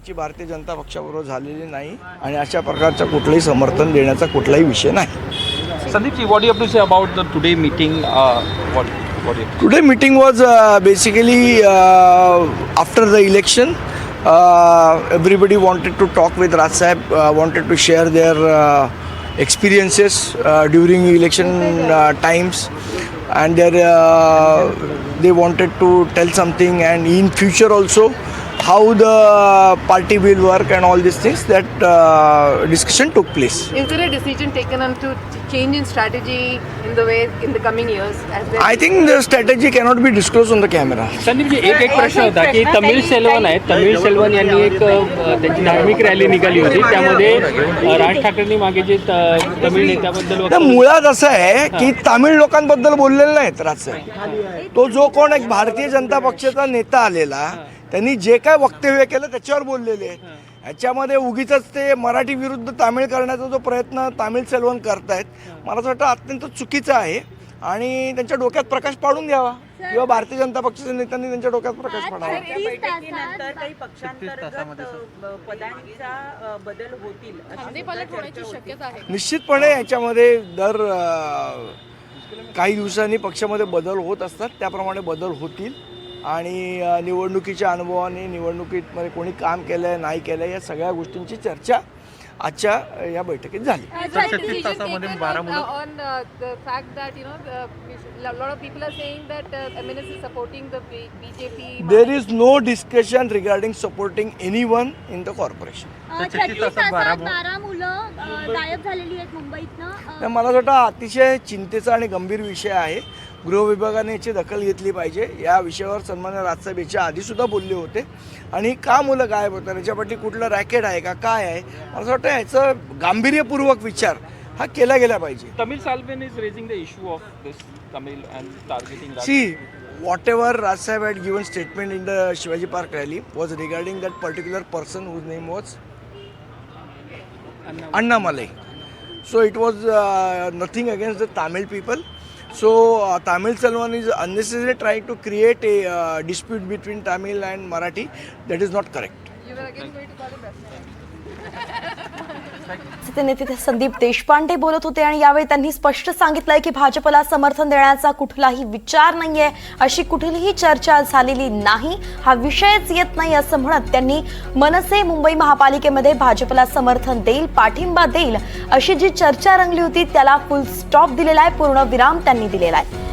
आमची भारतीय जनता पक्षाबरोबर झालेली नाही आणि अशा प्रकारचं कुठलंही समर्थन देण्याचा कुठलाही विषय नाही. Sandeep ji, what do you have to say about the today meeting? Today meeting was basically after the election. Everybody wanted to talk with Raj Sahib, wanted to share their experiences during election times, and they wanted to tell something, and in future also how the party will work and all these things. That discussion took place. Is there a decision taken on to change in strategy in the coming years? I think the strategy cannot be disclosed on the camera. Sandeep ji, एक प्रश्न होता की तमिळ सेल्वन यांनी एक त्यांची धार्मिक rally निघाली होती, त्यामध्ये राज ठाकरेंनी मागे जे तमिळ नेत्याबद्दल मुळात असं आहे की तामिळ लोकांबद्दल बोललेले नाहीत राजसाहेब. तो जो कोण एक भारतीय जनता पक्षाचा नेता आलेला त्यांनी जे काय वक्तव्य केलं त्याच्यावर बोललेले आहे. ह्याच्यामध्ये उगीच ते मराठी विरुद्ध तामिळ करण्याचा जो प्रयत्न तामिळ सेल्वन करतायत, मला असं वाटतं अत्यंत चुकीचं आहे आणि त्यांच्या डोक्यात प्रकाश पाडून द्यावा किंवा भारतीय जनता पक्षाच्या नेत्यांनी त्यांच्या डोक्यात प्रकाश पाडावा. बैठकीनंतर काही पक्षांतर्गत पदांचा बदल होतील निश्चितपणे याच्यामध्ये दर काही दिवसांनी पक्षामध्ये बदल होत असतात, त्याप्रमाणे बदल होतील आणि निवडणुकीच्या अनुभवाने निवडणुकीमध्ये कोणी काम केलं आहे नाही केलं आहे या सगळ्या गोष्टींची चर्चा आजच्या या बैठकीत झाली. There is no discussion regarding supporting anyone in the corporation. मला असं वाटतं अतिशय चिंतेचा आणि गंभीर विषय आहे. गृह विभागाने याची दखल घेतली पाहिजे. या विषयावर सन्मान्य राजसाहेब याच्या आधीसुद्धा बोलले होते आणि का मुलं गायब होतात, याच्यापाठी कुठलं रॅकेट आहे का काय आहे, मला असं वाटतं याचं गांभीर्यपूर्वक विचार हा केला गेला पाहिजे. Tamil Salvan is raising the issue of this Tamil and targeting Raj. See, whatever Raj Sahib had given statement in the Shivaji Park rally was regarding that particular person whose name was Annamalai. So it was nothing against the Tamil people. So Tamil Selvan is unnecessarily trying to create a dispute between Tamil and Marathi. That is not correct. You were again going to call him Rasta. नेते संदीप देशपांडे बोलत होते आणि यावेळी त्यांनी स्पष्ट सांगितलंय की भाजपला समर्थन देण्याचा कुठलाही विचार नाहीये, अशी कुठलीही चर्चा झालेली नाही, हा विषयच येत नाही असं म्हणत त्यांनी मनसे मुंबई महापालिकेमध्ये भाजपला समर्थन देईल, पाठिंबा देईल अशी जी चर्चा रंगली होती त्याला फुल स्टॉप दिलेला आहे, पूर्ण विराम त्यांनी दिलेला आहे.